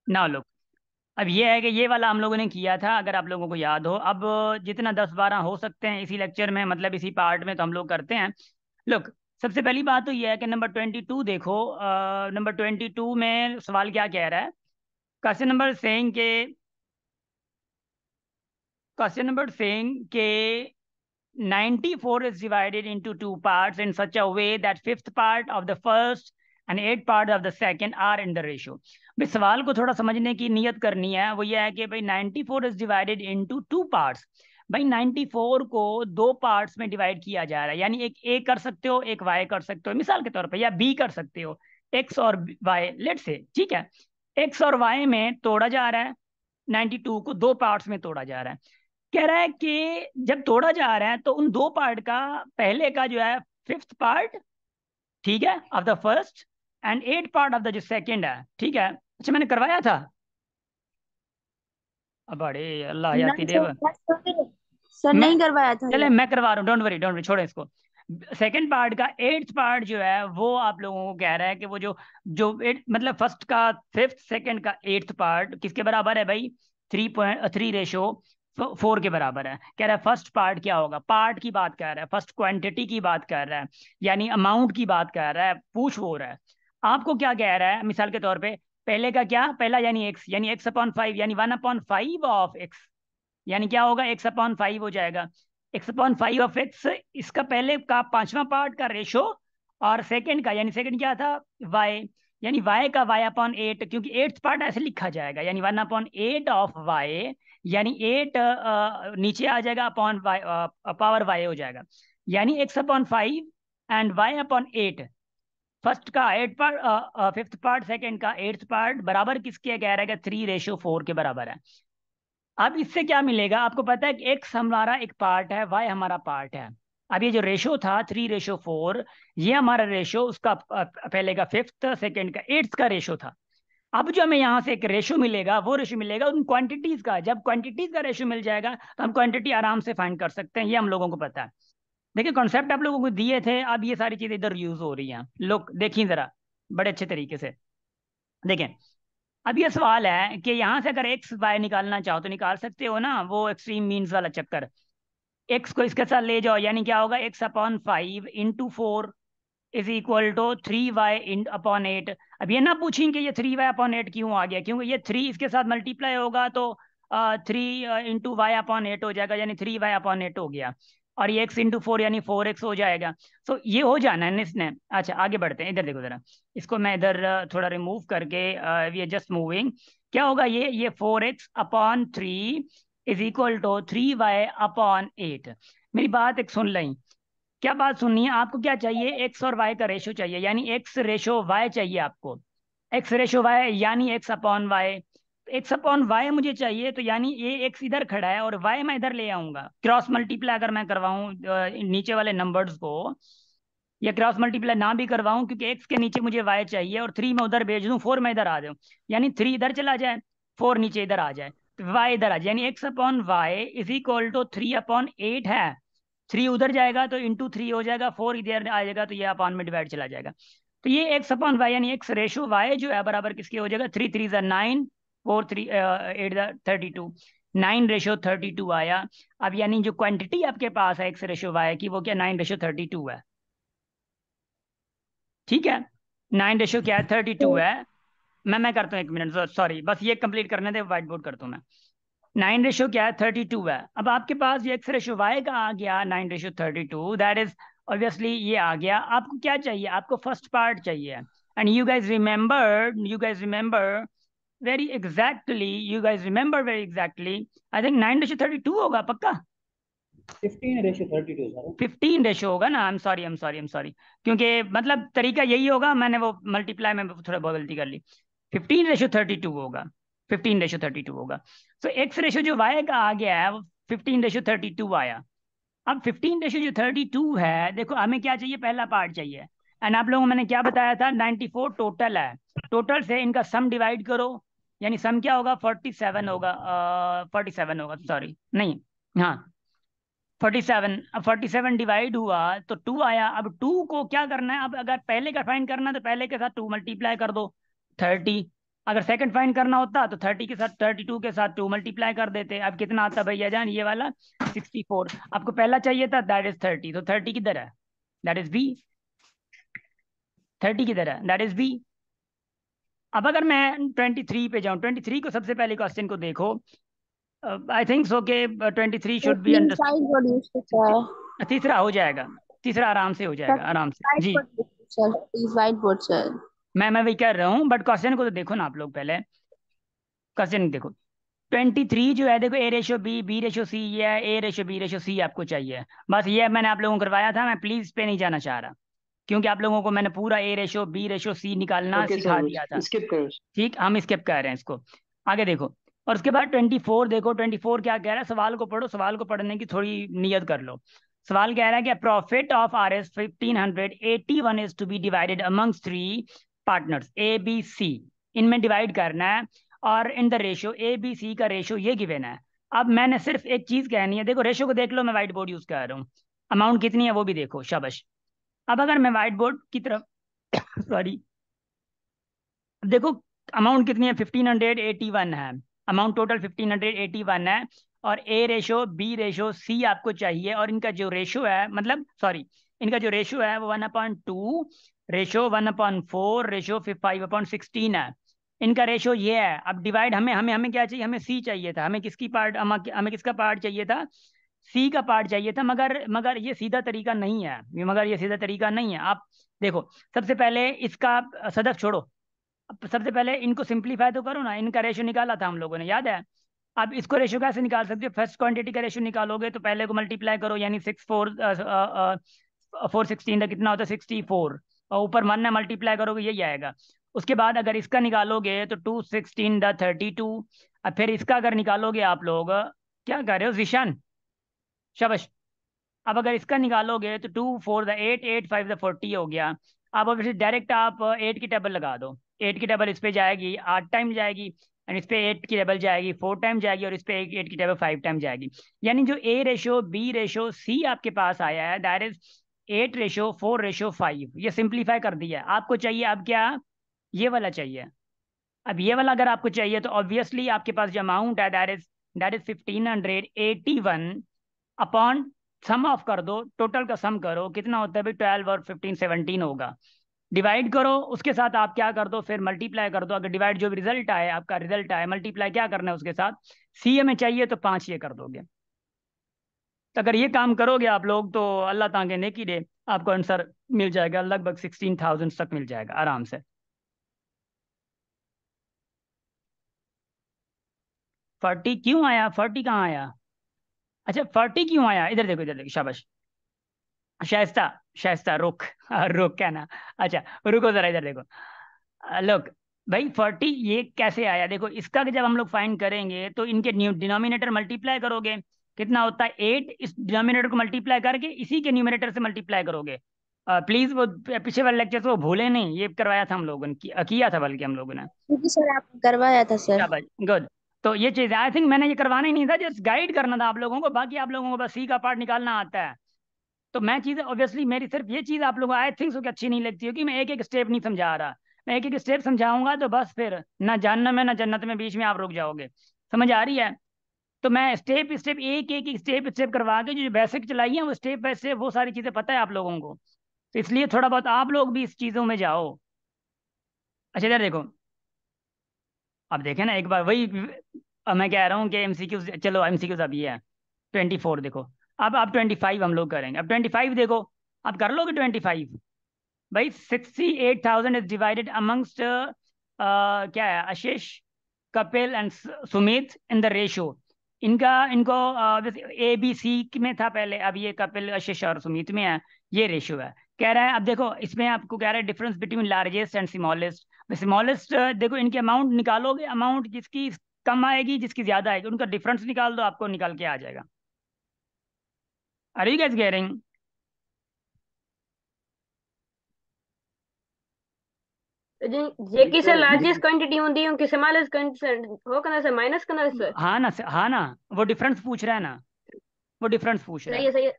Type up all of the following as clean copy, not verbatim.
ना लोग, अब ये है कि ये वाला हम लोगों ने किया था, अगर आप लोगों को याद हो। अब जितना 10-12 हो सकते हैं इसी लेक्चर में, मतलब इसी पार्ट में, तो हम लोग करते हैं। लुक, सबसे पहली बात तो ये है कि नंबर 22 देखो। नंबर 22 में सवाल क्या कह रहा है? क्वेश्चन नंबर सेइंग के क्वेश्चन नंबर सेइंग के 94 is divided into two parts in such a way that fifth part of the first and eighth part of the second are in the ratio। भाई सवाल को थोड़ा समझने की नियत करनी है, वो ये है कि भाई 94 is divided into two parts। भाई 94 को दो पार्ट्स में डिवाइड किया जा रहा है, यानी एक ए कर सकते हो, एक वाई कर सकते हो मिसाल के तौर पर, या बी कर सकते हो, एक्स और वाई लेट से, ठीक है। एक्स और वाई में तोड़ा जा रहा है, 92 को दो पार्ट्स में तोड़ा जा रहा है। कह रहा है कि जब तोड़ा जा रहा है तो उन दो पार्ट का, पहले का जो है फिफ्थ पार्ट, ठीक है, of the first, and eighth part of the जो सेकंड है, ठीक है। अच्छा, मैंने करवाया था। अब अरे अल्लाह याती नहीं देव। सर, सर मैं नहीं करवाया था चले ये। मैं करवा रहा हूँ, डोंट वरी, छोड़ो इसको। सेकंड पार्ट का एट्थ पार्ट जो है वो आप लोगों को कह रहा है कि वो जो जो एट, मतलब फर्स्ट का फिफ्थ, सेकंड का एट्थ पार्ट किसके बराबर है भाई? 3.3:4 के बराबर है। कह रहा है फर्स्ट पार्ट क्या होगा, पार्ट की बात कर रहा है, फर्स्ट क्वांटिटी की बात कर रहा है, यानी अमाउंट की बात कर रहा है, पूछ वो रहा है। आपको क्या कह रहा है मिसाल के तौर पे? पहले का क्या, पहला यानी एक्स अपॉन फाइव, यानी 1/5 ऑफ एक्स, यानी क्या होगा, x/5 हो जाएगा। x/5 ऑफ एक्स, इसका पहले का पांचवा पार्ट का रेशो, और सेकंड का, यानी सेकंड क्या था, y, यानी y का y/8, क्योंकि एट्थ पार्ट ऐसे लिखा जाएगा, यानी 1/8 ऑफ y, यानी 8 नीचे आ जाएगा, अपॉन y, पावर y हो जाएगा, यानी x/5 एंड y/8। फर्स्ट का eighth part, fifth part, second का एट्थ पार्ट बराबर किसके कह रहा है कि 3:4 के बराबर है। अब इससे क्या मिलेगा आपको पता है कि एक्स हमारा एक पार्ट है, वाई हमारा पार्ट है। अब ये जो रेशो था 3:4, ये हमारा रेशो उसका पहले का फिफ्थ, सेकंड का एट्थ का रेशो था। अब जो हमें यहाँ से एक रेशो मिलेगा, वो रेशो मिलेगा उन क्वांटिटीज का। जब क्वांटिटीज का रेशो मिल जाएगा तो हम क्वांटिटी आराम से फाइंड कर सकते हैं, ये हम लोगों को पता है। देखिए कॉन्सेप्ट आप लोगों को दिए थे, अब ये सारी चीजें इधर यूज हो रही हैं, लोग देखिए जरा बड़े अच्छे तरीके से देखें। अब ये सवाल है कि यहाँ से अगर एक्स वाई निकालना चाहो तो निकाल सकते हो ना, वो एक्सट्रीम मीन्स वाला चक्कर। एक्स को इसके साथ ले जाओ, यानी क्या होगा, x/5 × 4 is equal to 3y in upon 8। अब ये ना पूछें कि ये 3y/8 क्यों आ गया, क्योंकि ये 3 इसके साथ मल्टीप्लाई होगा तो 3 × y/8 हो जाएगा, यानी 3y/8 हो गया। और ये x × 4 यानी 4x हो जाएगा। तो ये हो जाना है ना इसने। अच्छा आगे बढ़ते हैं, इधर देखो जरा, इसको मैं इधर थोड़ा रिमूव करके, वी आर जस्ट मूविंग। क्या होगा, ये 4x/3 is equal to 3y/8। मेरी बात एक सुन लें। क्या बात सुननी है आपको? क्या चाहिए, एक्स और वाई का रेशो चाहिए, यानी एक्स रेशो वाई चाहिए आपको। एक्स रेशो वाई यानी x/y। x/y मुझे चाहिए, तो यानी ये एक्स इधर खड़ा है और वाई मैं इधर ले आऊंगा। क्रॉस मल्टीप्लाई अगर मैं करवाऊं नीचे वाले नंबर्स को, या क्रॉस मल्टीप्लाई ना भी करवाऊं, क्योंकि एक्स के नीचे मुझे वाई चाहिए, और 3 मैं उधर भेज दूं, 4 मैं इधर आ जाऊं, यानी 3 इधर चला जाए, 4 नीचे इधर आ जाए, तो वाई इधर आ जाए, यानी x/y इज इक्वल टू 3/8 है। 3 उधर जाएगा तो इंटू 3 हो जाएगा, 4 इधर आ जाएगा तो ये अपॉन में डिवाइड चला जाएगा। तो ये x/y यानी एक्स रेशो वाई जो है बराबर किसके हो जाएगा, 3 3 9, 4 3 8 32, 9:32 आया। अब यानी जो क्वांटिटी आपके पास है एक्स रेशो वाई की, वो क्या 9:32 है, ठीक है। 9 क्या है, 32 है। मैं करता हूँ, 1 मिनट सॉरी, बस ये कंप्लीट करने दे, व्हाइट बोर्ड करता हूँ मैं। 9 क्या है, 32 है। अब आपके पास ये एक्स रेशो वाई का आ गया 9:32, दैट इज ऑब्वियसली ये आ गया। आपको क्या चाहिए, आपको फर्स्ट पार्ट चाहिए। And you guys remember very exactly, I think 9:32 होगा पक्का। 15:32 सर। 15 रेशो होगा ना, आई एम सॉरी, क्योंकि मतलब तरीका यही होगा, मैंने वो मल्टीप्लाई में थोड़ा बहुत गलती कर ली। 15:32 होगा, 15:32 होगा। तो एक्स रेशो जो वाई का आ गया है वो 15:32 आया। अब 15:32 है, देखो हमें क्या चाहिए, पहला पार्ट चाहिए। एंड आप लोगों को मैंने क्या बताया था, 94 टोटल है। टोटल से इनका सम डिवाइड करो, यानी सम क्या होगा, 47 होगा, 47 होगा, सॉरी नहीं, हाँ 47। अब 47 डिवाइड हुआ तो 2 आया। अब 2 को क्या करना है, अब अगर पहले का फाइंड करना है तो पहले के साथ 2 मल्टीप्लाई कर दो, 30। अगर सेकंड फाइंड करना होता तो 30 के साथ 32 के साथ 2 मल्टीप्लाई कर देते। अब कितना आता भैया जान, ये वाला 64। आपको पहला चाहिए था, दैट इज 30, तो 30 किधर है, दैट इज बी। 30 किधर है, दैट इज बी। अब अगर मैं 23 पे जाऊं, 23 को सबसे पहले क्वेश्चन को देखो, आई थिंक सो के 23 sir should be please understood. White board use करता है। तीसरा हो जाएगा, तीसरा आराम से हो सर जाएगा, आराम से व्हाइट जी। Board sir, please white board sir. मैं वही कर रहा हूँ, बट क्वेश्चन को तो देखो ना आप लोग पहले। क्वेश्चन देखो, 23 जो है, देखो ए रेशो बी, बी रेशो सी, ये है ए रेशो बी रेशो सी आपको चाहिए। बस ये मैंने आप लोगों को करवाया था, मैं प्लीज पे नहीं जाना चाह रहा, क्योंकि आप लोगों को मैंने पूरा ए रेशो बी रेशो सी निकालना ओके सिखा सर, दिया था। स्किप करो। ठीक, हम स्किप कर रहे हैं इसको। आगे देखो, और उसके बाद 24 देखो, 24 क्या कह रहा है, सवाल को पढ़ो, सवाल को पढ़ने की थोड़ी नियत कर लो। सवाल कह रहा है कि profit of R S 1581 is to be divided amongst three partners A B C. इनमें डिवाइड करना है, और in the ratio A B C का रेशियो ये गिवन है। अब मैंने सिर्फ एक चीज कहनी है, देखो रेशियो को देख लो, मैं व्हाइट बोर्ड यूज कर रहा हूँ, अमाउंट कितनी है वो भी देखो, शाबाश। अब अगर मैं व्हाइट बोर्ड की तरफ सॉरी, देखो अमाउंट कितनी है, 1581 है। अमाउंट टोटल 1581 है, और ए रेशो बी रेशो सी आपको चाहिए, और इनका जो रेशो है, मतलब सॉरी, इनका जो रेशो है वो 1/2 रेशो 1/4 रेशो 5/16 है। इनका रेशो ये है। अब डिवाइड हमें हमें हमें क्या चाहिए, हमें सी चाहिए था, हमें किसकी पार्ट, हमें किसका पार्ट चाहिए था, सी का पार्ट चाहिए था। मगर मगर ये सीधा तरीका नहीं है, मगर ये सीधा तरीका नहीं है। आप देखो, सबसे पहले इसका सदफ छोड़ो, अब सबसे पहले इनको सिंप्लीफाई तो करो ना, इनका रेशो निकाला था हम लोगों ने, याद है। अब इसको रेशो कैसे निकाल सकते हो, फर्स्ट क्वांटिटी का रेशो निकालोगे तो पहले को मल्टीप्लाई करो, यानी 416 का कितना होता है, 64, और ऊपर 1 मल्टीप्लाई करोगे यही आएगा। उसके बाद अगर इसका निकालोगे तो 216 द 32। अब फिर इसका अगर निकालोगे आप लोग, क्या कर रहे हो जिशान, शाबाश। अब अगर इसका निकालोगे तो 2 4 द 8, 8 5 द 40 हो गया। अब ऑब्वियसली डायरेक्ट आप 8 की टेबल लगा दो, 8 की टेबल इस पे जाएगी 8 टाइम जाएगी, एंड इस पे 8 की टेबल जाएगी 4 टाइम जाएगी, और इस पे 8 की टेबल 5 टाइम जाएगी। यानी जो ए रेशो बी रेशो सी आपके पास आया है, दैट इज 8:4:5। ये सिंप्लीफाई कर दिया है। आपको चाहिए अब क्या, ये वाला चाहिए। अब ये वाला अगर आपको चाहिए तो ऑब्वियसली आपके पास जो अमाउंट है, that is 1581 upon, sum of कर दो, टोटल का सम करो, कितना होता है भाई, 12 और 15 17 होगा। डिवाइड करो, उसके साथ आप क्या कर दो, फिर मल्टीप्लाई कर दो। अगर डिवाइड जो भी रिजल्ट आए, आपका रिजल्ट आए, मल्टीप्लाई क्या करना है उसके साथ, सी हमें चाहिए तो 5 ये कर दोगे। तो अगर ये काम करोगे आप लोग तो अल्लाह ताके नेकी दे, आपको आंसर मिल जाएगा, लगभग 16,000 तक मिल जाएगा आराम से। 40 क्यों आया, 40 कहाँ आया, अच्छा 40 क्यों आया, इधर देखो, इधर देखो, शाबाश। शाइस्ता, शाइस्ता रुक, रुक क्या ना, अच्छा रुको जरा, इधर देखो। लोग भाई 40 ये कैसे आया, देखो इसका जब हम लोग फाइंड करेंगे तो इनके डिनोमिनेटर मल्टीप्लाई करोगे, कितना होता है 8, इस डिनोमिनेटर को मल्टीप्लाई करके इसी के न्यूमरेटर से मल्टीप्लाई करोगे। प्लीज वो पिछले वाले लेक्चर को भूले नहीं, ये करवाया था हम लोगों ने, किया था बल्कि हम लोगों ने। क्योंकि सर आपने करवाया था सर। शाबाश, गुड। तो ये चीज आई थिंक मैंने ये करवाना ही नहीं था, जस्ट गाइड करना था आप लोगों को, बाकी आप लोगों को बस सी का पार्ट निकालना आता है। तो मैं चीज़ ऑब्वियसली, मेरी सिर्फ ये चीज़ आप लोगों को आई थिंक सो कि अच्छी नहीं लगती हो कि मैं एक एक स्टेप नहीं समझा रहा। मैं एक एक स्टेप समझाऊंगा तो बस फिर ना जहन्नम में ना जन्नत में, बीच में आप रुक जाओगे। समझ आ रही है। तो मैं स्टेप स्टेप, एक एक स्टेप स्टेप करवा के जो बेसिक चलाई है वो स्टेप बाय स्टेप, वो सारी चीज़ें पता है आप लोगों को, तो इसलिए थोड़ा बहुत आप लोग भी इस चीज़ों में जाओ। अच्छा इधर देखो, अब देखें ना एक बार वही, मैं कह रहा हूँ कि एमसीक्यू, चलो एमसीक्यूज अब ये है। 24 देखो, अब 25 हम लोग करेंगे। अब 25 देखो, आप कर लोगे 25 भाई। 68,000 इज डिवाइडेड अमंगस्ट क्या है, Ashish, Kapil and Sumit in the ratio. इनका इनको ए बी सी में था पहले, अब ये कपिल आशीष और सुमित में है, ये रेशो है। कह रहा है, अब देखो इसमें आपको कह रहा है difference between largest and smallest. Smallest देखो, इनके अमाउंट निकालोगे, अमाउंट जिसकी कम आएगी जिसकी ज्यादा आएगी, उनका डिफरेंस निकाल दो, आपको निकाल के आ जाएगा। Are you guys getting. जेकी सर लार्जेस्ट क्वांटिटी होती है उनकी स्मॉलेस्ट क्वांटिटी हो करना सर, माइनस करना सर। हाँ ना, हाँ ना, वो डिफरेंस पूछ रहा है ना, वो डिफरेंस पूछ रहा सही है। है सही है,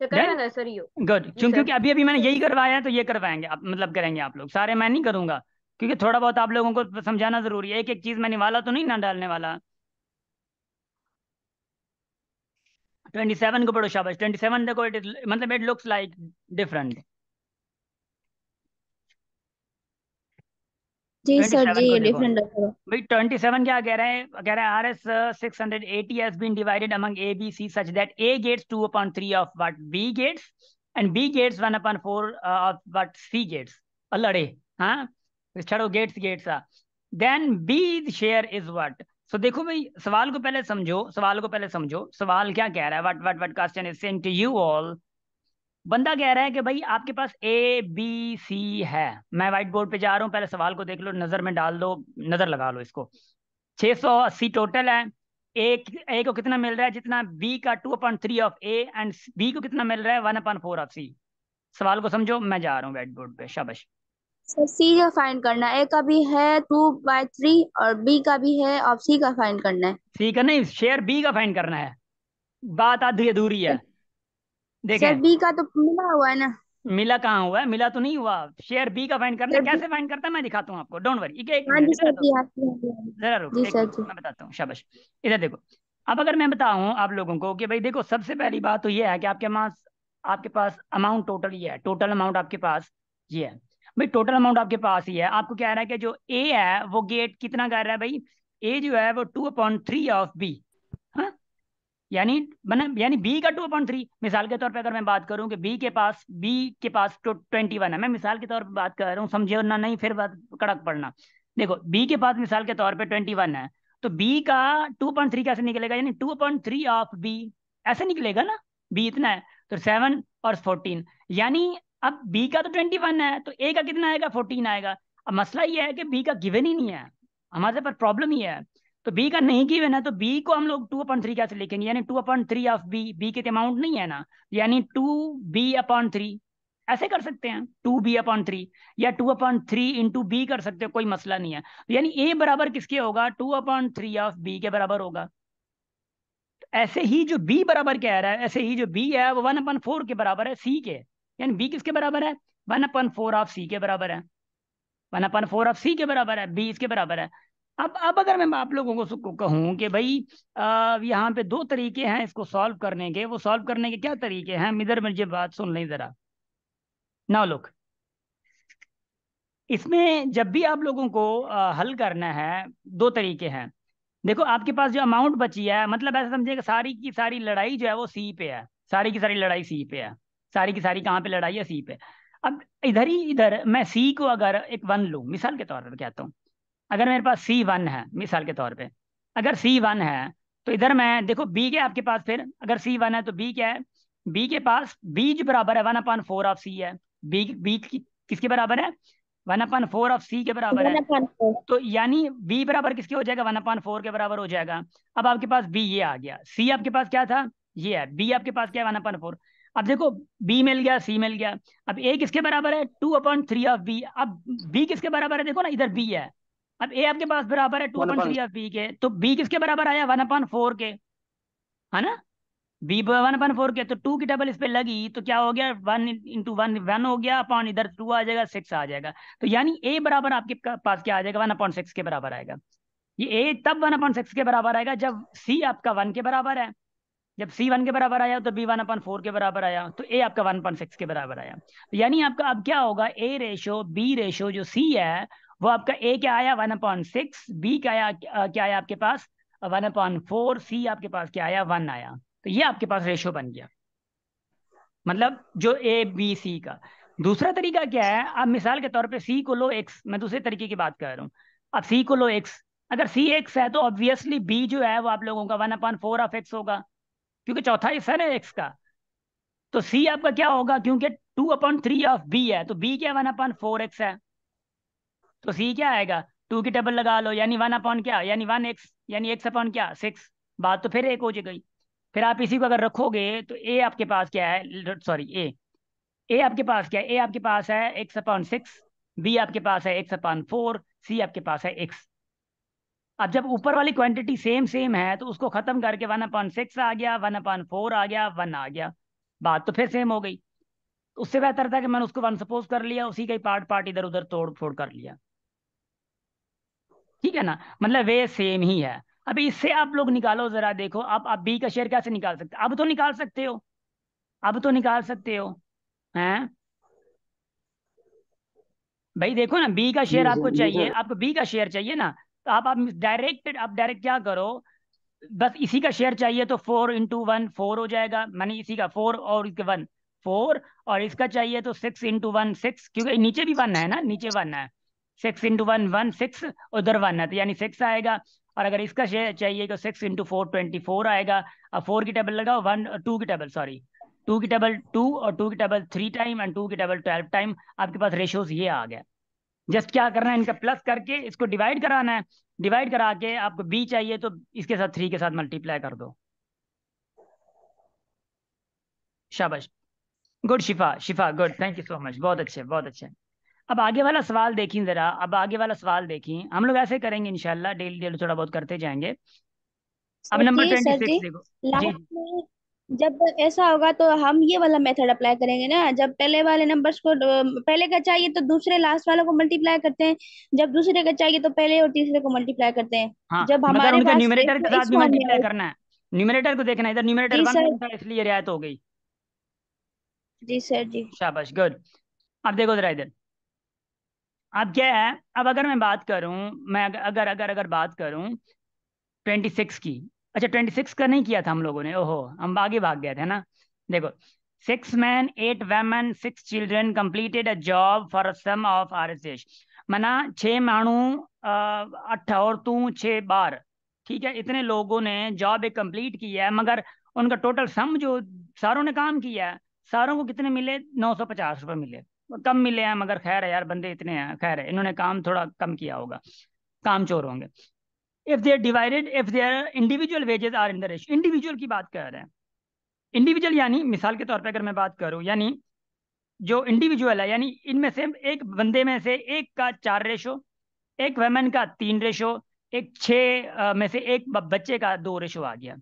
तो करेगा डन, ना सर यो। गुड। जी क्यों, सर। क्योंकि अभी अभी मैंने यही करवाया है तो ये करवाएंगे आप, मतलब करेंगे आप लोग सारे, मैं नहीं करूंगा। क्योंकि थोड़ा बहुत आप लोगों को समझाना जरूरी है, एक एक चीज मैं निवाला तो नहीं ना डालने वाला। 27 को पढ़ो, शाबाश। 27 देखो, इट इज मतलब इट लुक्स लाइक डिफरेंट। जी सर जी, 27 को ये देखो डिफरेंट रखो। भाई। 27 क्या कह रहा है? कह रहा है R S 680 has been divided among A, B, C such that A gets 2/3 of what B gets and B gets 1/4 of what C gets। अल्लाड़े, हाँ, छड़ो गेट्स गेट्स आ। Then B share is what. So देखो भाई, सवाल को पहले समझो, सवाल को पहले समझो। सवाल क्या कह रहा है? What question is saying to you all. बंदा कह रहा है कि भाई आपके पास ए बी सी है। मैं व्हाइट बोर्ड पे जा रहा हूँ, पहले सवाल को देख लो, नजर में डाल दो, नजर लगा लो इसको। 680 टोटल है। ए को कितना मिल रहा है? जितना बी का 2/3 ऑफ ए, एंड बी को कितना मिल रहा है? 1/4 ऑफ सी। सवाल को समझो, मैं जा रहा हूँ व्हाइट बोर्ड पे, शाबाश। सर सी का फाइंड करना है, ए का भी है 2/3 और बी का भी है, और सी का फाइंड करना है। सी का नहीं, शेयर बी का फाइंड करना है। बात आधी अधूरी है। सर देखें, बी का तो मिला हुआ है ना। मिला कहाँ हुआ है? मिला तो नहीं हुआ। शेयर बी का फाइंड करना है। सर बी, कैसे फाइंड करता है मैं दिखाता हूँ आपको, डोंट वरी। एक हाँ मिनट जी इधर आ सर दो, जी, हाँ जी, हाँ जी, हाँ जी। जरा रुको जी एक सर मिनट, जी। मैं बताता हूँ, शाबाश। इधर देखो। अब अगर मैं बताऊं आप लोगों को कि भाई देखो, सबसे पहली बात तो ये है कि आपके पास अमाउंट टोटल ये है, टोटल अमाउंट आपके पास ये है। भाई टोटल अमाउंट आपके पास ही है। आपको क्या रहा है कि जो ए है वो गेट कितना कर रहा है भाई? ए जो है वो 2/3 ऑफ बी। हाँ, यानी यानी बी का 2/3। मिसाल के तौर पे अगर मैं बात करूं कि बी के पास तो 21 है, मैं मिसाल के तौर पे बात कर रहा हूँ, समझे ना? नहीं फिर बात कड़क पड़ना। देखो, बी के पास मिसाल के तौर पे 21 है, तो बी का 2/3 कैसे निकलेगा? यानी 2/3 ऑफ बी, ऐसे निकलेगा ना। बी इतना है तो 7 और 14, यानी अब बी का तो 21 है, तो ए का कितना आएगा? 14 आएगा। अब मसला ये है कि बी का गिवन ही नहीं है, हमारे पास प्रॉब्लम ही है। तो बी का नहीं गिवन है, तो बी को हम लोग 2/3 कैसे लिखेंगे? यानी 2/3 ऑफ बी, बी के अमाउंट नहीं है ना, यानी 2b/3। ऐसे कर सकते हैं, 2b/3, या 2/3 इंटू बी कर सकते हो, कोई मसला नहीं है। तो यानी ए बराबर किसके होगा? 2/3 ऑफ बी के बराबर होगा। तो ऐसे ही जो बी बराबर कह रहा है, ऐसे ही जो बी है वो 1/4 के बराबर है सी के। यानी बी किसके बराबर है? 1/4 ऑफ सी के बराबर है। 1/4 ऑफ सी के बराबर है, बी इसके बराबर है। अब अगर मैं आप लोगों को कहूं कि भाई यहाँ पे दो तरीके हैं इसको सॉल्व करने के, वो सॉल्व करने के क्या तरीके हैं? इधर मुझे बात सुन लें जरा। नाउ लुक, इसमें जब भी आप लोगों को हल करना है, दो तरीके हैं। देखो, आपके पास जो अमाउंट बची है, मतलब ऐसा समझिए कि सारी की सारी लड़ाई जो है वो सी पे है, सारी की सारी लड़ाई सी पे है। सारी की सारी कहाँ पे लड़ाई है? सी पे। अब इधर ही इधर मैं सी को अगर एक 1 लूँ, मिसाल के तौर पर कहता हूँ, अगर मेरे पास C1 है, मिसाल के तौर पे, अगर C1 है, तो इधर मैं देखो बी क्या है आपके पास? फिर अगर C1 है तो बी क्या है? बी के पास बी जो बराबर है 1/4 ऑफ सी है। बी किसके बराबर है? 1/4 ऑफ सी के बराबर है। 1/4। तो यानी बी बराबर किसके हो जाएगा? 1/4 के बराबर हो जाएगा। अब आपके पास बी ये आ गया, सी आपके पास क्या था? ये है। बी आपके पास क्या है? 1/4। अब देखो, बी मिल गया, सी मिल गया। अब ए किसके बराबर है? 2/3 ऑफ बी। अब बी किसके बराबर है? देखो ना, इधर बी है। अब ए आपके पास बराबर है 2/3 ऑफ बी के, तो बी किसके बराबर आया? 1/4 के, है ना। बी 1/4 के, तो टू की डबल इस पे लगी तो क्या हो गया? 1 × 1 हो गया, अपॉन इधर 2 आ जाएगा, 6 आ जाएगा। तो यानी ए बराबर आपके पास क्या आ जाएगा? 1/6 के बराबर आएगा। ये ए तब 1/6 के बराबर आएगा जब सी आपका 1 के बराबर है। जब सी 1 के बराबर आया तो बी 1/4 के बराबर आया, तो ए आपका 1/6 के बराबर आया। तो यानी आपका अब क्या होगा? ए रेशो बी रेशो जो सी है, वो आपका ए क्या आया? 1/6। बी का आया क्या आया आपके पास? 1/4। सी आपके पास क्या आया? 1 आया। तो ये आपके पास रेशो बन गया, मतलब जो ए बी सी का। दूसरा तरीका क्या है? अब मिसाल के तौर पे सी को लो एक्स, मैं दूसरे तरीके की बात कर रहा हूँ। अब सी को लो एक्स, अगर सी एक्स है तो ऑब्वियसली बी जो है वो आप लोगों का 1/4 ऑफ एक्स होगा, क्योंकि चौथा हिस्सा है एक्स का। तो सी आपका क्या होगा? क्योंकि 2/3 ऑफ बी है, तो बी क्या? 1/4 एक्स है। तो सी क्या आएगा? 2 की टेबल लगा लो, यानी 1 अपॉन क्या? यानी 1 एक्स, यानी एक्स अपॉन क्या? 6। बात तो फिर एक हो गई। फिर आप इसी को अगर रखोगे तो ए आपके पास क्या है? सॉरी, ए आपके पास क्या है? ए आपके पास है x/6। बी आपके पास है x/4। सी आपके पास है x। अब जब ऊपर वाली क्वांटिटी सेम सेम है तो उसको खत्म करके 1/6 आ गया, 1/4 आ गया, 1 आ गया। बात तो फिर सेम हो गई। उससे बेहतर था कि मैंने उसको 1 सपोज कर लिया, उसी का ही पार्ट पार्ट इधर उधर तोड़ फोड़ कर लिया। ठीक है ना, मतलब वे सेम ही है। अभी इससे आप लोग निकालो जरा, देखो आप बी का शेयर कैसे निकाल सकते, अब तो निकाल सकते हो, अब तो निकाल सकते हो हैं भाई। देखो ना, बी का शेयर जी आपको सर, जी चाहिए, सर। आपको बी का शेयर चाहिए ना, तो आप डायरेक्ट क्या करो, बस इसी का शेयर चाहिए तो 4 × 1 4 हो जाएगा, मानी इसी का 4 और इसके 1 4, और इसका चाहिए तो 6 × 1 6, क्योंकि नीचे भी 1 है ना, नीचे 1 है, 6 × 1 1 6, उधर 1 है तो यानी 6 आएगा। और अगर इसका शेयर चाहिए तो 6 × 4 24 आएगा। अब 4 की टेबल लगाओ, 1 2 की टेबल, सॉरी 2 की टेबल 2, और 2 की टेबल 3 टाइम, एंड 2 की टेबल 12 टाइम। आपके पास रेशियोज ये आ गया। जस्ट क्या करना है, इनका प्लस करके इसको डिवाइड कराना है, डिवाइड करा के आपको बी चाहिए तो इसके साथ 3 के साथ मल्टीप्लाई कर दो। शाबाश, good Shifa, Shifa good, thank you so much, बहुत अच्छे बहुत अच्छे। अब आगे वाला सवाल देखिए जरा, अब आगे वाला सवाल देखिए, हम लोग ऐसे करेंगे इंशाल्लाह, डेली डेली थोड़ा बहुत करते जाएंगे। अब नंबर सर 26 जी, देखो। जी लास्ट जी। में जब ऐसा होगा तो हम ये वाला मेथड अप्लाई करेंगे ना, जब पहले वाले नंबर्स को पहले का चाहिए तो दूसरे लास्ट वालों को मल्टीप्लाई करते हैं, जब दूसरे का चाहिए तो पहले और तीसरे को मल्टीप्लाई करते हैं। हाँ, जब मगर हमारे उनके पास न्यूमरेटर के रेशियो साथ इस भी फॉर्म में मल्टीप्लाई आए। करना है। न्यूमरेटर को देखना, इधर न्यूमरेटर जी वन सर। वन था इसलिए रियायत हो गई। जी सर जी। शाबाश गुड। अब देखो जरा इधर, अब क्या है, अब अगर मैं बात करूं, मैं अगर बात करूं 26 की, अच्छा 26 का नहीं किया था हम लोगों ने, ओहो हम आगे भाग गए थे ना। देखो, 6 men 8 women 6 children completed a job for a sum of RSH, मना 6 मानू 8 और 6 बार, ठीक है, इतने लोगों ने जॉब एक कंप्लीट की है, मगर उनका टोटल सम जो सारों ने काम किया है, सारों को कितने मिले, 950 रुपये मिले। कम मिले हैं मगर खैर है यार, बंदे इतने हैं, खैर है, इन्होंने काम थोड़ा कम किया होगा, काम चोर होंगे। If they are divided, if their individual wages are in the ratio, individual की बात कर रहे हैं। इंडिविजुअल यानी मिसाल के तौर पे अगर मैं बात करूं, यानी जो इंडिविजुअल है, यानी इनमें से एक बंदे में से एक का 4 रेशो, एक वेमन का 3 रेशो, एक 6 में से एक बच्चे का 2 रेशो आ गया,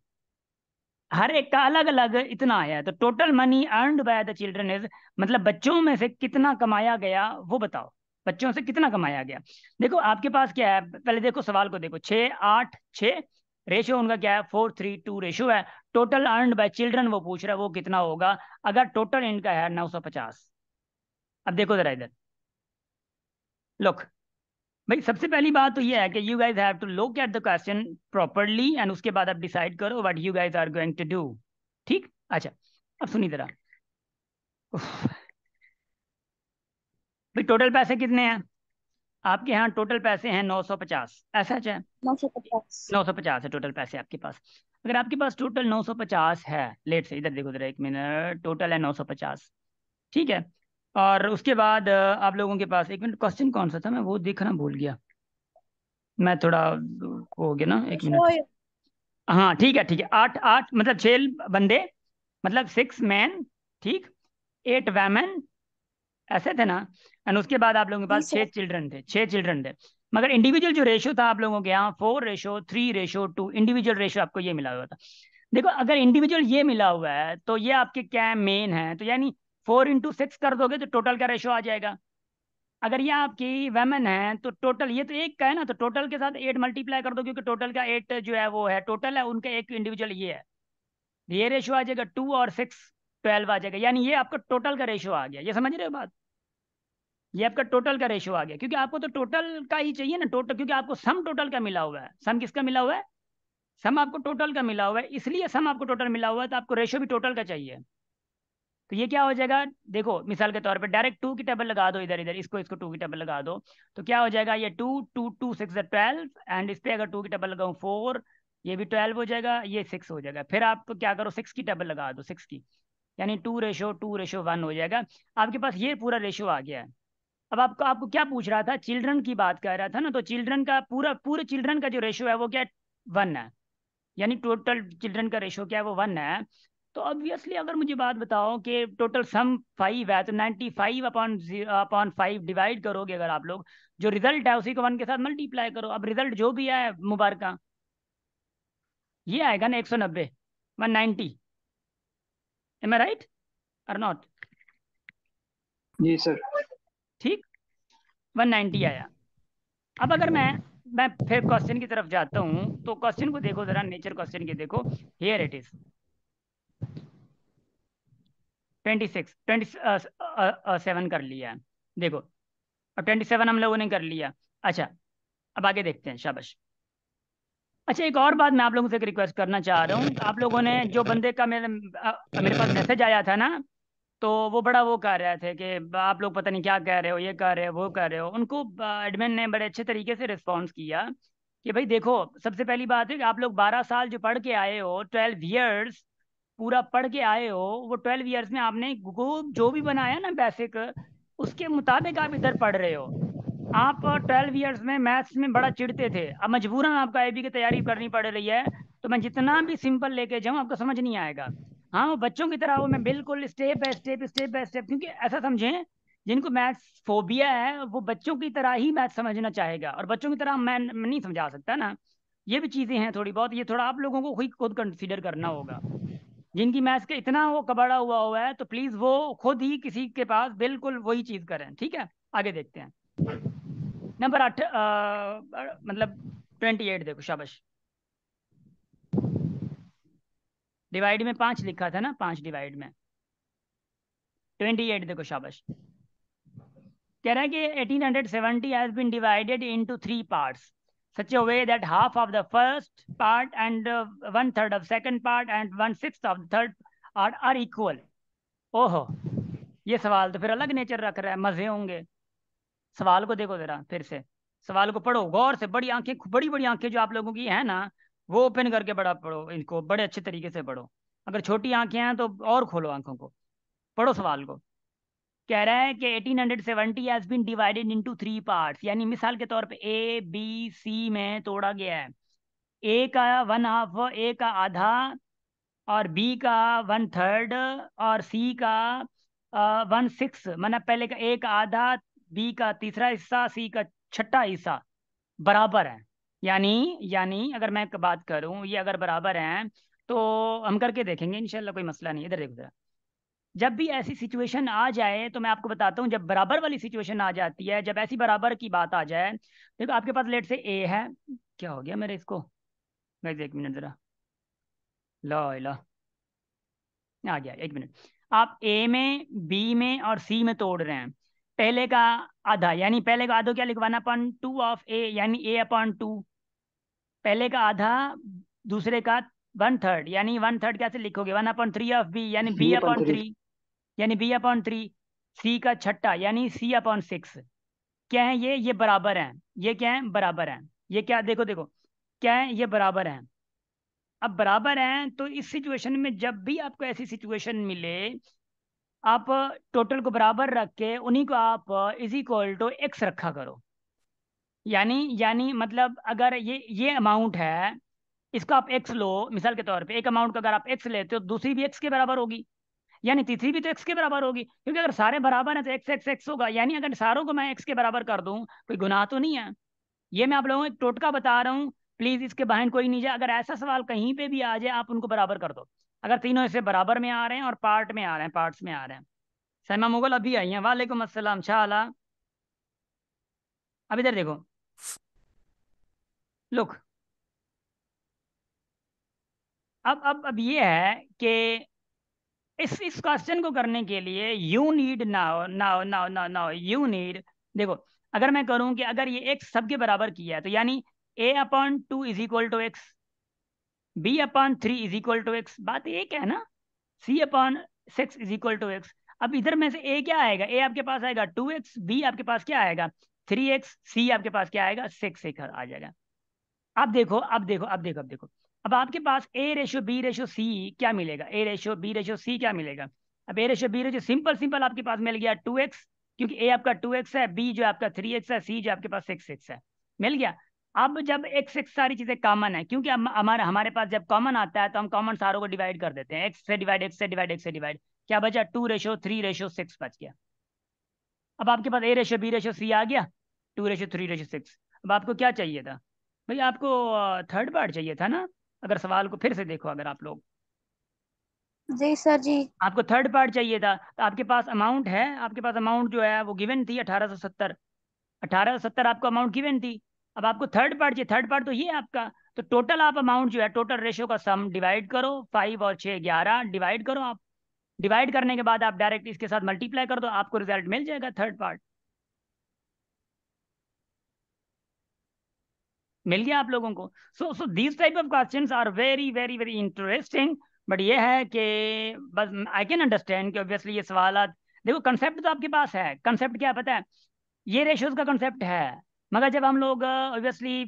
हर एक का अलग अलग इतना आया है, तो total money earned by the children is, मतलब बच्चों में से कितना कमाया गया वो बताओ, बच्चों से कितना कमाया गया। देखो आपके पास क्या है, पहले देखो सवाल को देखो, 6 8 6, रेशो उनका क्या है, 4 3 2 रेशो है। टोटल अर्नड बाय चिल्ड्रन वो पूछ रहा है, वो कितना होगा, अगर टोटल इनका है 950। अब देखो जरा इधर, लुक भाई, सबसे पहली बात तो ये है कि you guys have to look at the question properly, and उसके बाद आप डिसाइड करो what you guys are going to do. ठीक, अच्छा, अब सुनिए जरा, भाई टोटल पैसे कितने हैं आपके यहाँ, टोटल पैसे हैं 950, ऐसा है, 950। 950 है टोटल पैसे आपके पास। अगर आपके पास टोटल 950 है, लेट से, इधर देखो जरा, 1 मिनट, टोटल है 950, ठीक है। और उसके बाद आप लोगों के पास, 1 मिनट, क्वेश्चन कौन सा था, मैं वो देखना भूल गया, मैं थोड़ा वो हो गया ना, 1 मिनट। हाँ ठीक है ठीक है, 8 8 मतलब 6 बंदे, मतलब 6 मैन, ठीक, 8 वैमेन, ऐसे थे ना। एंड उसके बाद आप लोगों के जी पास छह सर। चिल्ड्रन थे, 6 चिल्ड्रन थे। मगर इंडिविजुअल जो रेशो था आप लोगों के यहाँ, 4:3:2, इंडिविजुअल रेशो आपको ये मिला हुआ था। देखो अगर इंडिविजुअल ये मिला हुआ है तो ये आपके क्या मेन है, तो यानी 4 × 6 कर दोगे तो टोटल का रेशो आ जाएगा। अगर ये आपकी वेमन है तो टोटल, ये तो एक का है ना, तो टोटल के साथ 8 मल्टीप्लाई कर दो, क्योंकि टोटल का 8 जो है वो है, टोटल है उनका, एक इंडिविजुअल ये है, ये रेशो आ जाएगा 2 और 6 12 आ जाएगा, यानी ये आपका टोटल का रेशो आ गया, ये समझ रहे हो बात, ये आपका टोटल का रेशो आ गया, क्योंकि आपको तो टोटल का ही चाहिए ना, टोटल, क्योंकि आपको सम टोटल का मिला हुआ है, सम किसका मिला हुआ है, सम आपको टोटल का मिला हुआ है, इसलिए सम आपको टोटल मिला हुआ है, तो आपको रेशो भी टोटल का चाहिए। तो ये क्या हो जाएगा, देखो मिसाल के तौर पे डायरेक्ट 2 की टेबल लगा दो, इधर इधर इसको इसको 2 की टेबल लगा दो, तो क्या हो जाएगा, ये 2 2 2 6 12, एंड इस पे अगर 2 की टेबल लगाऊं 4, ये भी 12 हो जाएगा, ये 6 हो जाएगा, फिर आप क्या करो, 6 की टेबल लगा दो, 6 की, यानी 2:2:1 हो जाएगा, आपके पास ये पूरा रेशो आ गया है। अब आपको आपको क्या पूछ रहा था, चिल्ड्रन की बात कर रहा था ना, तो चिल्ड्रन का पूरे चिल्ड्रन का जो रेशो है वो क्या है, 1 है, यानी टोटल चिल्ड्रन का रेशो क्या है, वो 1 है। तो ऑब्वियसली अगर मुझे बात बताओ कि टोटल सम 5 है, तो 95/5 डिवाइड करोगे अगर आप लोग, जो रिजल्ट है उसी को 1 के साथ मल्टीप्लाई करो, अब रिजल्ट जो भी है मुबारक, ये आएगा ना 190, 190, एम आई राइट और नॉट, जी सर। ठीक, 190 आया। अब अगर मैं मैं फिर क्वेश्चन की तरफ जाता हूँ, तो क्वेश्चन को देखो जरा, नेचर क्वेश्चन के देखो। हियर इट इज 26, 27 कर लिया है, देखो। और 27 हम लोगों ने कर लिया। अच्छा, अब आगे देखते हैं, शाबाश। अच्छा, एक और बात मैं आप लोगों से रिक्वेस्ट करना चाह रहा हूँ। आप लोगों ने जो बंदे का मेरे पास मैसेज आया था ना, तो वो बड़ा वो कह रहे थे कि आप लोग पता नहीं क्या कह रहे हो, ये कह रहे हो, वो कह रहे हो। उनको एडमिन ने बड़े अच्छे तरीके से रिस्पॉन्स किया कि भाई देखो, सबसे पहली बात है कि आप लोग 12 साल जो पढ़ के आए हो, 12 ईयर्स पूरा पढ़ के आए हो, वो 12 ईयर्स में आपने जो भी बनाया ना बेसिक, उसके मुताबिक आप इधर पढ़ रहे हो। आप 12 ईयर्स में मैथ्स में बड़ा चिढ़ते थे, अब मजबूरन आपको आईबी की तैयारी करनी पड़ रही है, तो मैं जितना भी सिंपल लेके जाऊं आपको समझ नहीं आएगा। हाँ, वो बच्चों की तरह, वो मैं बिल्कुल step by step, step by step, क्योंकि ऐसा समझें, जिनको मैथ्स फोबिया है वो बच्चों की तरह ही मैथ समझना चाहेगा, और बच्चों की तरह मैं नहीं समझा सकता ना। ये भी चीज़ें हैं थोड़ी बहुत, ये थोड़ा आप लोगों को खुद कंसिडर करना होगा। जिनकी मैथ्स का इतना वो कबाड़ा हुआ है, तो प्लीज़ वो खुद ही किसी के पास बिल्कुल वही चीज़ करें, ठीक है। आगे देखते हैं। नंबर 8, मतलब 28 देखो, शाबाश। डिवाइड में 5 लिखा था ना, 5 डिवाइड में 28 देखो, शाबाश। कह रहा है कि 1870 has been divided into 3 parts, such a way that half of the first part and 1/3 of second part and 1/6 of the third are equal। ओहो, ये सवाल तो फिर अलग नेचर रख रहा है, मजे होंगे। सवाल को देखो जरा फिर से, सवाल को पढ़ो गौर से, बड़ी आंखें, बड़ी बड़ी आंखें जो आप लोगों की है ना, वो ओपन करके बड़ा पढ़ो, इनको बड़े अच्छे तरीके से पढ़ो। अगर छोटी आंखें हैं तो और खोलो आंखों को, पढ़ो सवाल को। कह रहा है कि 1870 has been divided into 3 parts, यानी मिसाल के तौर पे ए बी सी में तोड़ा गया है। ए का 1/2, ए का आधा, और बी का 1/3, और सी का 1/6, मतलब पहले का ए का आधा, बी का तीसरा हिस्सा, सी का छठा हिस्सा बराबर है। यानी अगर मैं एक बात करूं, ये अगर बराबर हैं तो हम करके देखेंगे इंशाल्लाह, कोई मसला नहीं। इधर देखो जरा, जब भी ऐसी सिचुएशन आ जाए तो मैं आपको बताता हूँ, जब बराबर वाली सिचुएशन आ जाती है, जब ऐसी बराबर की बात आ जाए, देखो आपके पास लेट से ए है, क्या हो गया मेरे इसको, गाइस एक मिनट जरा, लो लो, आ गया, एक मिनट। आप ए में, बी में और सी में तोड़ रहे हैं। पहले का आधा, यानी पहले का आधा क्या लिखवाना, अपन 2 ऑफ ए, यानी A/2। पहले का आधा, दूसरे का 1/3, यानी 1/3 कैसे लिखोगे, 1/3 ऑफ बी, यानी बी बी अपन अपॉन थ्री। थ्री यानी B/3। सी का छठा, यानी C/6। क्या है ये बराबर हैं। ये क्या है, बराबर हैं। ये क्या, देखो देखो, क्या है, ये बराबर हैं। अब बराबर हैं तो इस सिचुएशन में जब भी आपको ऐसी सिचुएशन मिले, आप टोटल को बराबर रख के उन्हीं को आप इज इक्वल टू एक्स रखा करो। यानी मतलब अगर ये अमाउंट है, इसका आप एक्स लो, मिसाल के तौर पे एक अमाउंट का अगर आप एक्स लेते हो, दूसरी भी एक्स के बराबर होगी, यानी तीसरी भी तो एक्स के बराबर होगी, क्योंकि अगर सारे बराबर हैं तो एक्स एक्स एक्स होगा। यानी अगर सारों को मैं एक्स के बराबर कर दूं, कोई गुनाह तो नहीं है। ये मैं आप लोगों को एक टोटका बता रहा हूँ, प्लीज इसके बाहर कोई नहीं जाए। अगर ऐसा सवाल कहीं पे भी आ जाए, आप उनको बराबर कर दो, अगर तीनों इससे बराबर में आ रहे हैं और पार्ट में आ रहे हैं, पार्ट्स में आ रहे हैं। सैमा मुगल अभी आई हैं, वालेकुम अस्सलाम शाला। अब इधर देखो, लुक, अब ये है कि इस क्वेश्चन को करने के लिए you need, now now now now now you need, देखो, अगर मैं करूं कि अगर ये एक्स सबके बराबर किया है, तो यानी A/2 is equal to X, B/3 is equal to X, बात एक है ना, C/6 is equal to x. अब इधर में से ए क्या आएगा, ए आपके पास आएगा 2x, बी आपके पास क्या आएगा 3x, सी आपके पास क्या आएगा 6 एक आ जाएगा। अब देखो, अब आपके पास A/B/C क्या मिलेगा, A/B/C क्या मिलेगा। अब A/B/C सिंपल सिंपल आपके पास मिल गया 2x, क्योंकि A आपका 2x है, B जो आपका 3x है, C जो आपके पास 6x है, मिल गया। अब जब x x सारी चीजें कॉमन है, क्योंकि हमारे पास जब कॉमन आता है तो हम कॉमन सारों को डिवाइड कर देते हैं, x से डिवाइड, x से डिवाइड, x से डिवाइड, क्या बचा 2/3/6 बच गया। अब आपके पास A/B/C आ गया, 2/3/6। अब आपको क्या चाहिए था भाई, आपको थर्ड पार्ट चाहिए था ना। अगर सवाल को फिर से देखो, अगर आप लोग, जी सर जी। आपको थर्ड पार्ट चाहिए था, तो आपके पास अमाउंट है, आपके पास अमाउंट जो है वो गिवन थी 1870, 1870 आपको अमाउंट गिवन थी। अब आपको थर्ड पार्ट चाहिए, थर्ड पार्ट तो ये है आपका। तो टोटल आप अमाउंट जो है, टोटल रेशियो का सम डिवाइड करो, 5 और 6 11, डिवाइड करो आप। डिवाइड करने के बाद आप डायरेक्ट इसके साथ मल्टीप्लाई कर दो, आपको रिजल्ट मिल जाएगा थर्ड पार्ट। मिल गया आप लोगों को। So these type of questions are very very very interesting. But ये है कि बस आई कैन अंडरस्टैंड कि ऑब्वियसली ये सवाल, देखो कंसेप्ट तो आपके पास है। कंसेप्ट क्या है पता है? ये रेशियोज का कंसेप्ट है। मगर जब हम लोग ऑब्वियसली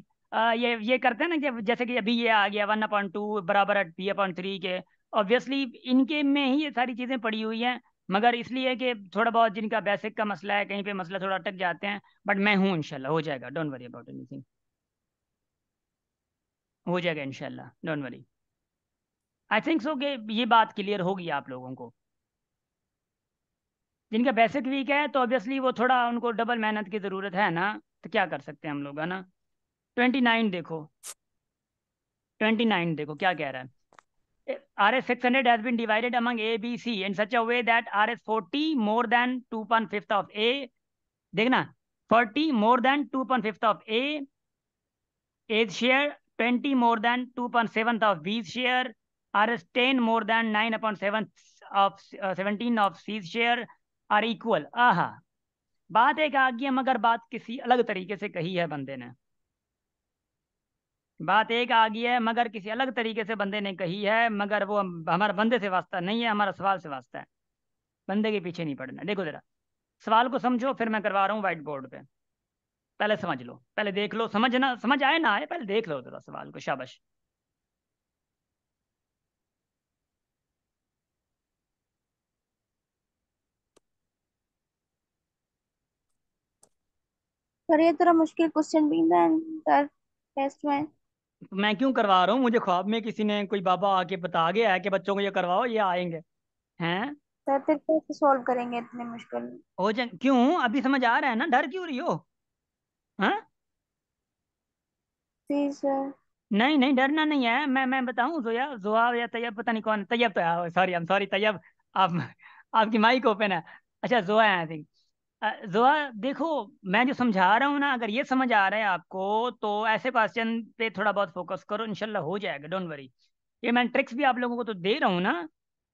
ये करते हैं ना, जब जैसे कि अभी ये आ गया 1/2 बराबर p/3 के, ऑब्वियसली इनके में ही ये सारी चीज़ें पड़ी हुई हैं। मगर इसलिए कि थोड़ा बहुत जिनका बेसिक का मसला है, कहीं पे मसला थोड़ा अटक जाते हैं। बट मैं हूँ, इंशाल्लाह हो जाएगा, डोंट वरी अबाउट एनीथिंग। हो जाएगा इंशाल्लाह, don't worry. I think so कि ये बात क्लियर होगी आप लोगों को। जिनका बेसिक वीक है तो ऑब्वियसली वो थोड़ा, उनको डबल मेहनत की ज़रूरत है ना। तो क्या कर सकते हैं हम लोग, है ना। 29 देखो, 29 देखो क्या कह रहा है। RS 600 has been divided among A, B, C in such a way that RS 40 more than 2/5 of A, देखना, 40 more than 2/5 of A's share, 20 more than 2/7 of B's share, RS 10 more than 9/7 of 17 of C's share are equal। आहा, बात एक आ गई है, मगर बात किसी अलग तरीके से कही है बंदे ने। बात एक आ गई है मगर किसी अलग तरीके से बंदे ने कही है, मगर वो हमारा बंदे से वास्ता नहीं है, हमारा सवाल से वास्ता है। बंदे के पीछे नहीं पड़ना। देखो जरा, सवाल को समझो, फिर मैं करवा रहा हूँ व्हाइट बोर्ड पे। पहले समझ लो, पहले देख लो, समझना, समझ आए ना आए, पहले देख लो जरा सवाल को, शाबाश। सर ये थोड़ा मुश्किल क्वेश्चन भी था सर टेस्ट में। मैं क्यों करवा रहा हूँ? मुझे ख्वाब में किसी ने, कोई बाबा आके बता गया है कि बच्चों को ये करवाओ, ये आएंगे। हैं? सर फिर कैसे सॉल्व करेंगे इतने मुश्किल। हो जाए क्यों? अभी समझ आ रहा है ना, डर क्यों रही हो? हाँ? जी सर। नहीं नहीं, डरना नहीं है। मैं बताऊं, जोया, जोआ या तैयब, पता नहीं कौन, तैयब तो है, sorry, I am sorry Tayyab. आप, आपकी माइक ओपन है। अच्छा, जोआ है आई थिंक। जोआ देखो, मैं जो समझा रहा हूँ ना, अगर ये समझ आ रहा है आपको तो ऐसे क्वेश्चन पे थोड़ा बहुत फोकस करो, इंशाल्लाह हो जाएगा, डोंट वरी। ये मैं ट्रिक्स भी आप लोगों को तो दे रहा हूँ ना,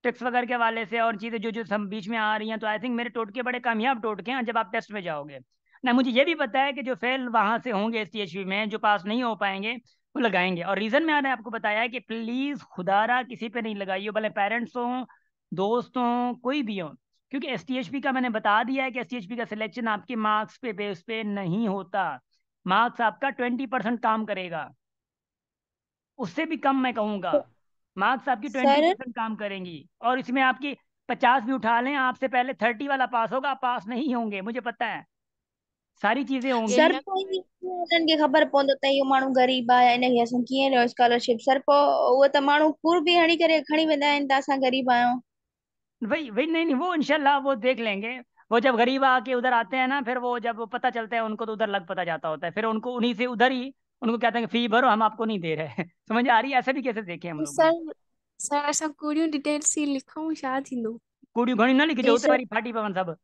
ट्रिक्स वगैरह के हवाले से, और चीज़ें जो जो सब बीच में आ रही हैं, तो आई थिंक मेरे टोटके बड़े कामयाब टोटके हैं जब आप टेस्ट में जाओगे ना। मुझे ये भी पता है कि जो फेल वहां से होंगे STHV में, जो पास नहीं हो पाएंगे, वो लगाएंगे। और रीजन मैंने आपको बताया है कि प्लीज खुदारा किसी पे नहीं लगाइए, भले पेरेंट्स हों, दोस्त हों, कोई भी हो। क्योंकि STHP का मैंने बता दिया है कि STHP का सिलेक्शन आपके मार्क्स पे बेस पे नहीं होता। मार्क्स आपका 20% काम करेगा, उससे भी कम मैं कहूंगा। मार्क्स आपकी ट्वेंटी सर परसेंट काम करेंगी, और इसमें आपकी 50 भी उठा लें, आपसे पहले 30 वाला पास होगा, आप पास नहीं होंगे, मुझे पता है। सारी चीजें होंगी। सर को उन्हनि खे ख़बर पवंदो त इहो माण्हू ग़रीब आहे हिनखे असां कीअं ॾियो स्कॉलरशिप। सर पोइ उहे त माण्हू कुर बि हणी करे खणी वेंदा आहिनि त असां ग़रीब आहियूं। वही वही, नहीं नहीं, वो इंशाल्लाह वो देख लेंगे। वो जब गरीब आके उधर आते हैं ना, फिर वो जब वो पता चलता है उनको, तो उधर लग पता जाता होता है, फिर उनको उन्हीं से उधर ही उनको कहते हैं कि फी भरो, हम आपको नहीं दे रहे। समझ आ रही है? ऐसे भी कैसे देखे हम लोगों ने। सर सर असां कूड़ियूं डिटेल सी लिखूं छा थींदो? कूड़ी घणी न लिखी जो जी उते सर। वारी फाटी पवन सब।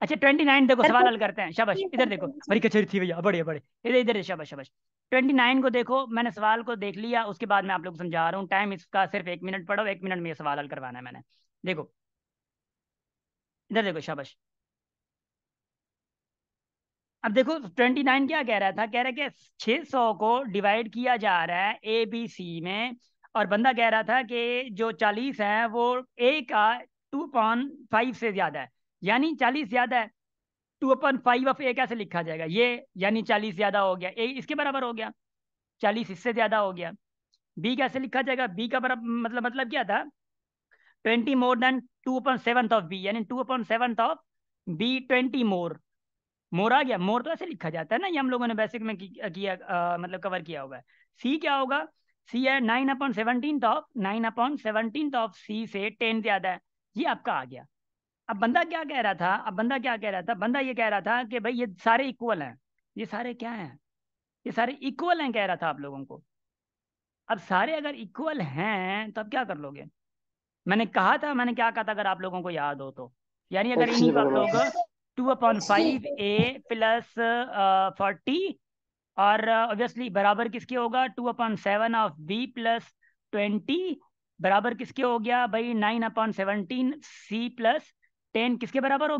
अच्छा, 29 देखो, सर सवाल पोइ हल करते हैं, शाबाश, कीअं इधर देखो, कंदासीं? वरी कचहरी थी भैया, बड़े बड़े, इधर इधर, शाबाश शाबाश। 29 को देखो, मैंने सवाल को देख लिया, उसके बाद मैं आप लोग को समझा रहा हूँ। टाइम इसका सिर्फ 1 मिनट, पढ़ो 1 मिनट में ये सवाल हल करवाना है मैंने। देखो, इधर देखो, शाबाश। अब देखो 29 क्या कह रहा था, कह रहा है कि 600 को डिवाइड किया जा रहा है ABC में, और बंदा कह रहा था कि जो 40 है वो A का 2.5 से ज्यादा है, यानी 40 ज्यादा है। 2/5 ऑफ A कैसे लिखा जाएगा ये, यानी 40 ज्यादा हो गया, A इसके बराबर हो गया, 40 इससे ज्यादा हो गया। B कैसे लिखा जाएगा? B का बराबर मतलब क्या था? 20 मोर देन 2/7 ऑफ B, यानी 2/7 ऑफ B 20 मोर। मोर आ गया, मोर तो ऐसे लिखा जाता है ना, ये हम लोगों ने बेसिक में किया, मतलब कवर किया हुआ है। सी क्या होगा? सी है 9/17 ऑफ सी से 10 ज्यादा है। ये आपका आ गया। अब बंदा क्या कह रहा था, अब बंदा क्या कह रहा था, बंदा ये कह रहा था कि भाई ये सारे इक्वल हैं। ये सारे क्या हैं? ये सारे इक्वल हैं, कह रहा था आप लोगों को। अब सारे अगर इक्वल हैं तो अब क्या कर लोगे? मैंने कहा था, मैंने क्या कहा था, अगर आप लोगों को याद हो तो, यानी अगर इन्हीं को आप लोग 2/5 A प्लस 40 और ऑब्वियसली बराबर किसके होगा, 2/7 ऑफ बी प्लस 20 बराबर किसके हो गया भाई, 9/17 सी प्लस 10 किसके बराबर हो